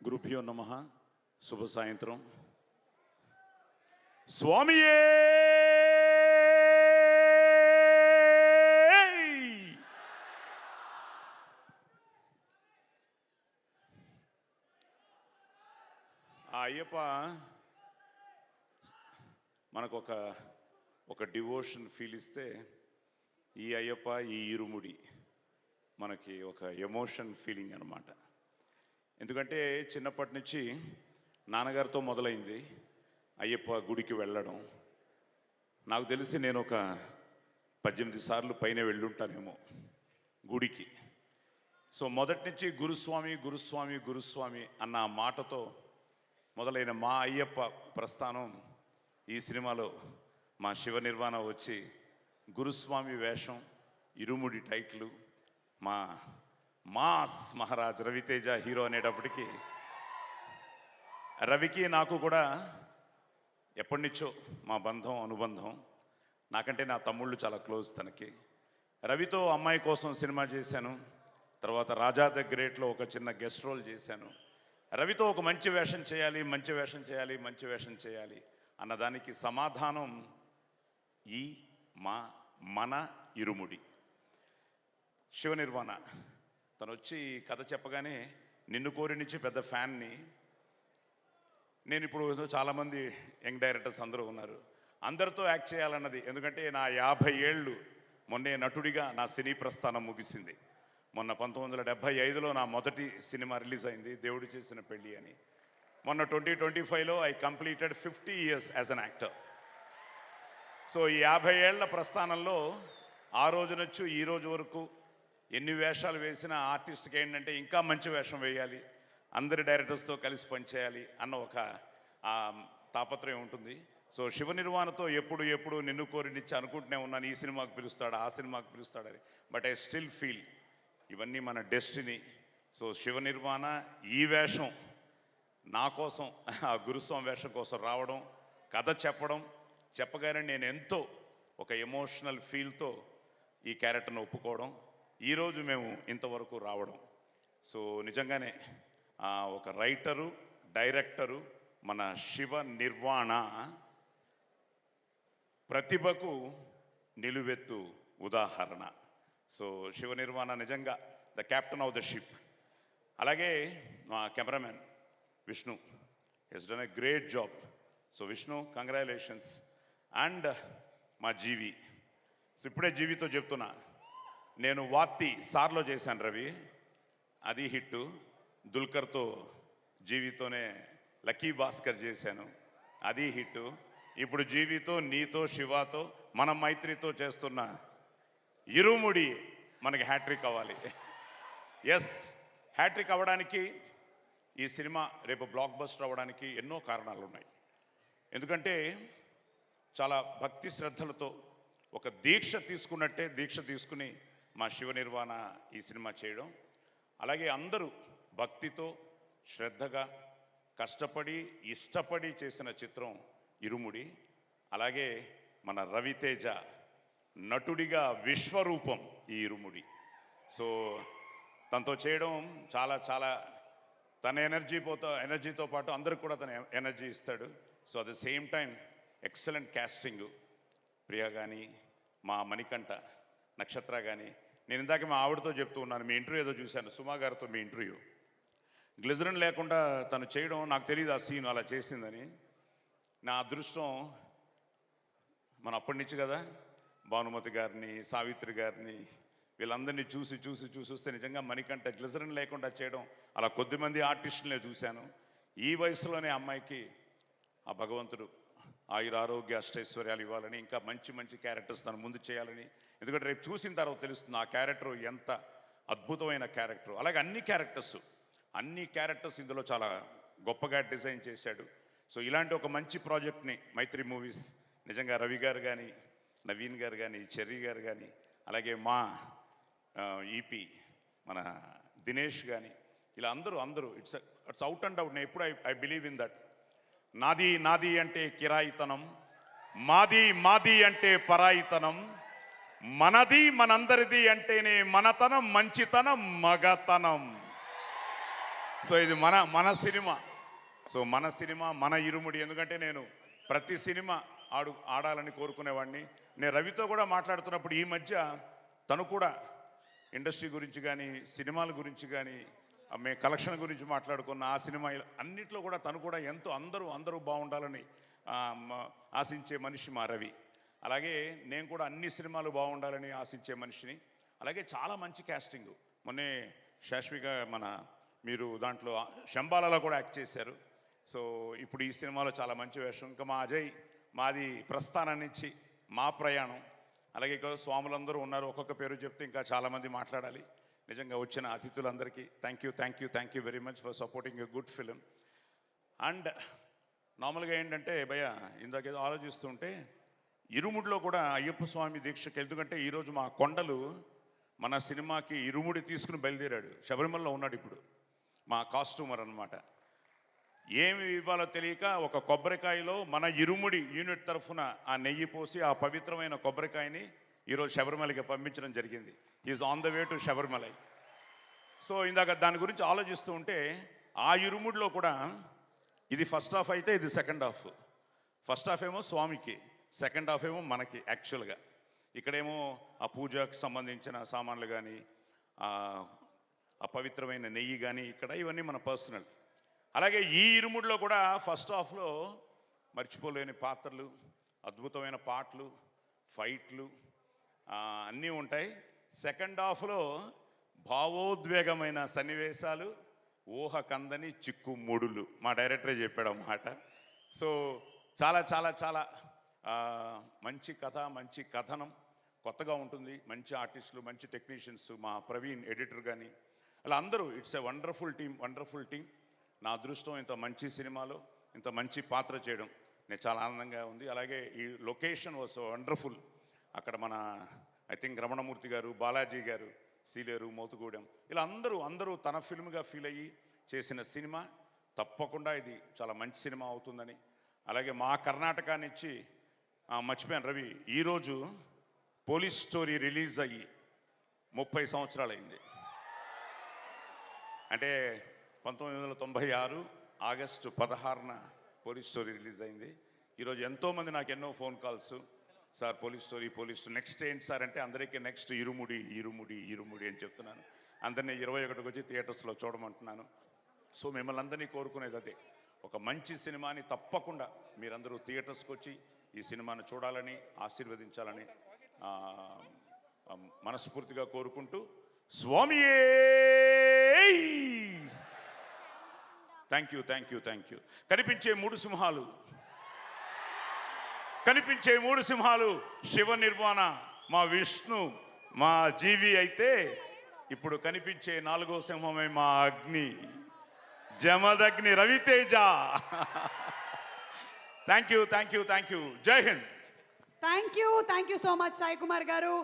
గురుభ్యో నమః. శుభ సాయంత్రం. స్వామియే ఆ అయ్యప్ప మనకు ఒక డివోషన్ ఫీల్ ఇస్తే, ఈ అయ్యప్ప ఈ ఇరుముడి మనకి ఒక ఎమోషన్ ఫీలింగ్ అన్నమాట. ఎందుకంటే చిన్నప్పటి నుంచి నాన్నగారితో మొదలైంది అయ్యప్ప గుడికి వెళ్ళడం. నాకు తెలిసి నేను ఒక 18 సార్లు పైన వెళ్ళుంటానేమో గుడికి. సో మొదటి నుంచి గురుస్వామి గురుస్వామి గురుస్వామి అన్న మాటతో మొదలైన మా అయ్యప్ప ప్రస్థానం ఈ సినిమాలో మా శివ నిర్వాణ వచ్చి గురుస్వామి వేషం, ఇరుముడి టైటిల్, మా మాస్ మహారాజ్ రవితేజ హీరో అనేటప్పటికీ రవికి నాకు కూడా ఎప్పటి నుంచో మా బంధం అనుబంధం. నాకంటే నా తమ్ముళ్ళు చాలా క్లోజ్ తనకి. రవితో అమ్మాయి కోసం సినిమా చేశాను. తర్వాత రాజా ద గ్రేట్లో ఒక చిన్న గెస్ట్ రోల్ చేశాను. రవితో ఒక మంచి వేషం చేయాలి, మంచి వేషం చేయాలి, మంచి వేషం చేయాలి అన్నదానికి సమాధానం ఈ మన ఇరుముడి. శివ నిర్వాణ తను వచ్చి కథ చెప్పగానే నిన్ను కోరి నుంచి పెద్ద ఫ్యాన్ని. నేను ఇప్పుడు చాలామంది యంగ్ డైరెక్టర్స్ అందరూ ఉన్నారు, అందరితో యాక్ట్ చేయాలన్నది. ఎందుకంటే నా 50 ఏళ్ళు మొన్నే నటుడిగా నా సినీ ప్రస్థానం ముగిసింది. మొన్న 1975లో నా మొదటి సినిమా రిలీజ్ అయింది, దేవుడు చేసిన పెళ్ళి అని. మొన్న 2025లో I completed 50 years as an actor. So ఈ 50 ఏళ్ల ప్రస్థానంలో ఆ రోజు నుంచి ఈ రోజు వరకు ఎన్ని వేషాలు వేసినా ఆర్టిస్ట్కి ఏంటంటే ఇంకా మంచి వేషం వేయాలి, అందరి డైరెక్టర్స్తో కలిసి పనిచేయాలి అన్న ఒక తాపత్రయం ఉంటుంది. సో శివ నిర్వాణతో ఎప్పుడు నిన్ను కోరినిచ్చి అనుకుంటూనే ఉన్నాను, ఈ సినిమాకు పిలుస్తాడు, ఆ సినిమాకు పిలుస్తాడని. బట్ ఐ స్టిల్ ఫీల్ ఇవన్నీ మన డెస్టినీ. సో శివ నిర్వాణ ఈ వేషం నా కోసం, ఆ గురుస్వామి వేషం కోసం రావడం, కథ చెప్పగానే నేను ఎంతో ఒక ఎమోషనల్ ఫీల్తో ఈ క్యారెక్టర్ను ఒప్పుకోవడం, ఈరోజు మేము ఇంతవరకు రావడం. సో నిజంగానే ఒక రైటరు, డైరెక్టరు మన శివ నిర్వాణ ప్రతిభకు నిలువెత్తు ఉదాహరణ. సో శివ నిర్వాణ నిజంగా the captain of the ship. అలాగే మా cameraman Vishnu he's done a great job. So Vishnu, congratulations. And మా జీవి. సో ఇప్పుడే జీవితో చెప్తున్నా, నేను వాత్తి సార్లో చేశాను రవి, అది హిట్టు. దుల్కర్తో జీవితోనే లక్కీ భాస్కర్ చేశాను, అది హిట్టు. ఇప్పుడు జీవితో, నీతో, శివాతో, మన మైత్రితో చేస్తున్న ఇరుముడి మనకి హ్యాట్రిక్ అవ్వాలి. ఎస్, హ్యాట్రిక్ అవ్వడానికి ఈ సినిమా రేపు బ్లాక్ బస్టర్ అవ్వడానికి ఎన్నో కారణాలు ఉన్నాయి. ఎందుకంటే చాలా భక్తి శ్రద్ధలతో ఒక దీక్ష తీసుకున్నట్టే దీక్ష తీసుకుని మా శివ నిర్వాణ ఈ సినిమా చేయడం. అలాగే అందరూ భక్తితో శ్రద్ధగా కష్టపడి ఇష్టపడి చేసిన చిత్రం ఇరుముడి. అలాగే మన రవితేజ నటుడిగా విశ్వరూపం ఈ ఇరుముడి. సో తనతో చేయడం చాలా తన ఎనర్జీతో పాటు అందరికి కూడా తన ఎనర్జీ ఇస్తాడు. So at the same time excellent casting. Priya కానీ, మా మణికంఠ, నక్షత్ర కానీ. నేను ఇందాక మా ఆవిడతో చెప్తూ ఉన్నాను, మీ ఇంటర్వ్యూ ఏదో చూశాను, సుమా గారితో మీ ఇంటర్వ్యూ. గ్లిజరిన్ లేకుండా తను చేయడం నాకు తెలియదు, ఆ సీన్ అలా చేసిందని. నా అదృష్టం మన అప్పటి నుంచి కదా, భానుమతి గారిని, సావిత్రి గారిని, వీళ్ళందరినీ చూసి వస్తే నిజంగా మణికంఠ గ్లిజరిన్ లేకుండా చేయడం, అలా కొద్దిమంది ఆర్టిస్టులనే చూశాను. ఈ వయసులోనే అమ్మాయికి ఆ భగవంతుడు ఆయురారోగ్య అష్టైశ్వర్యాలు ఇవ్వాలని, ఇంకా మంచి క్యారెక్టర్స్ తను ముందు చేయాలని. ఎందుకంటే రేపు చూసిన తర్వాత తెలుస్తుంది ఆ క్యారెక్టర్ ఎంత అద్భుతమైన క్యారెక్టర్. అలాగే అన్ని క్యారెక్టర్స్ ఇందులో చాలా గొప్పగా డిజైన్ చేశాడు. సో ఇలాంటి ఒక మంచి ప్రాజెక్ట్ని మైత్రి మూవీస్ నిజంగా రవి గారు కానీ, నవీన్ గారు కానీ, చెర్రీ గారు కానీ, అలాగే మా ఈపీ మన దినేష్ కానీ, ఇలా అందరూ ఇట్స్ అవుట్ అండ్ అవుట్. నేను ఎప్పుడు ఐ బిలీవ్ ఇన్ దట్. నాది అంటే కిరాయితనం, మాది అంటే పరాయితనం, మనది మనందరిది అంటేనే మనతనం, మంచితనం, మగతనం. సో ఇది మన మన సినిమా. సో మన సినిమా మన ఇరుముడి. ఎందుకంటే నేను ప్రతి సినిమా ఆడాలని కోరుకునేవాడిని. నేను రవితో కూడా మాట్లాడుతున్నప్పుడు ఈ మధ్య తను కూడా ఇండస్ట్రీ గురించి కానీ సినిమాల గురించి కానీ మే కలెక్షన్ గురించి మాట్లాడుకున్న ఆ సినిమా అన్నిట్లో కూడా తను కూడా ఎంతో అందరూ బాగుండాలని ఆశించే మనిషి మా రవి. అలాగే నేను కూడా అన్ని సినిమాలు బాగుండాలని ఆశించే మనిషిని. అలాగే చాలా మంచి క్యాస్టింగ్. మొన్నే శాశ్విక మీరు దాంట్లో శంబాలలో కూడా యాక్ట్ చేశారు. సో ఇప్పుడు ఈ సినిమాలో చాలా మంచి వేషం. ఇంకా మా అజయ్ మాది ప్రస్థానం నుంచి మా ప్రయాణం. అలాగే ఇక్కడ స్వాములందరూ ఉన్నారు. ఒక్కొక్క పేరు చెప్తే ఇంకా చాలామంది మాట్లాడాలి. నిజంగా వచ్చిన అతిథులందరికీ thank you very much for supporting a good film. And నార్మల్గా ఏంటంటే భయ్య ఇందాకేదో ఆలోచిస్తుంటే ఇరుముడిలో కూడా అయ్యప్ప స్వామి దీక్షకి, ఎందుకంటే ఈరోజు మా కొండలు మన సినిమాకి ఇరుముడి తీసుకుని బయలుదేరాడు. శబరిమలలో ఉన్నాడు ఇప్పుడు మా కాస్ట్యూమర్ అనమాట. ఏమి ఇవ్వాలో తెలియక ఒక కొబ్బరికాయలో మన ఇరుముడి యూనిట్ తరఫున ఆ నెయ్యి పోసి ఆ పవిత్రమైన కొబ్బరికాయని ఈరోజు శబరిమలకి పంపించడం జరిగింది. Is on the way to Sabarimalai. So ఇందాక దాని గురించి ఆలోచిస్తూ ఉంటే ఆ ఇరుముడిలో కూడా ఇది ఫస్ట్ హాఫ్ అయితే ఇది సెకండ్ హాఫ్. ఫస్ట్ హాఫ్ ఏమో స్వామికి, సెకండ్ హాఫ్ ఏమో మనకి. యాక్చువల్గా ఇక్కడేమో ఆ పూజకు సంబంధించిన సామాన్లు కానీ ఆ పవిత్రమైన నెయ్యి కానీ ఇక్కడ ఇవన్నీ మన పర్సనల్. అలాగే ఈ ఇరుముడిలో కూడా ఫస్ట్ హాఫ్లో మర్చిపోలేని పాత్రలు, అద్భుతమైన పాటలు, ఫైట్లు అన్నీ ఉంటాయి. సెకండ్ హాఫ్లో భావోద్వేగమైన సన్నివేశాలు, ఊహ కందని చిక్కుముడులు. మా డైరెక్టరే చెప్పాడు అన్నమాట. సో చాలా చాలా చాలా మంచి కథ, మంచి కథనం, కొత్తగా ఉంటుంది. మంచి ఆర్టిస్టులు, మంచి టెక్నీషియన్స్, మా ప్రవీణ్ ఎడిటర్ కానీ అలా అందరూ. It's a wonderful team. నా అదృష్టం ఇంత మంచి సినిమాలో ఇంత మంచి పాత్ర చేయడం నేను చాలా ఆనందంగా ఉంది. అలాగే ఈ లొకేషన్ వాజ్ వండర్ఫుల్. అక్కడ మన ఐ థింక్ రమణమూర్తి గారు, బాలాజీ గారు, సీలేరు, మోతుగూడెం ఇలా అందరూ తన ఫిల్మ్గా ఫీల్ అయ్యి చేసిన సినిమా. తప్పకుండా ఇది చాలా మంచి సినిమా అవుతుందని. అలాగే మా కర్ణాటక నుంచి మర్చిపోయాను రవి, ఈరోజు పోలీస్ స్టోరీ రిలీజ్ అయ్యి 30 సంవత్సరాలు అయింది. అంటే 1996 ఆగస్టు 16న పోలీస్ స్టోరీ రిలీజ్ అయింది. ఈరోజు ఎంతోమంది నాకు ఎన్నో phone calls, sir police story next ఏంటి సార్ అంటే అందరికీ నెక్స్ట్ ఇరుముడి అని చెప్తున్నాను. అందరినీ 21కి వచ్చి థియేటర్స్లో చూడమంటున్నాను. సో మిమ్మల్ని అందరినీ కోరుకునేది అదే, ఒక మంచి సినిమాని తప్పకుండా మీరందరూ థియేటర్స్కి వచ్చి ఈ సినిమాను చూడాలని, ఆశీర్వదించాలని మనస్ఫూర్తిగా కోరుకుంటూ స్వామియే థ్యాంక్ యూ. కనిపించే మూడు సింహాలు శివ నిర్వాణ, మా విష్ణు, మా జీవి అయితే ఇప్పుడు కనిపించే 4వ సింహమే మా అగ్ని, జమదగ్ని రవితేజ. Thank you. జై Hind. Thank you so much Sai Kumar గారు.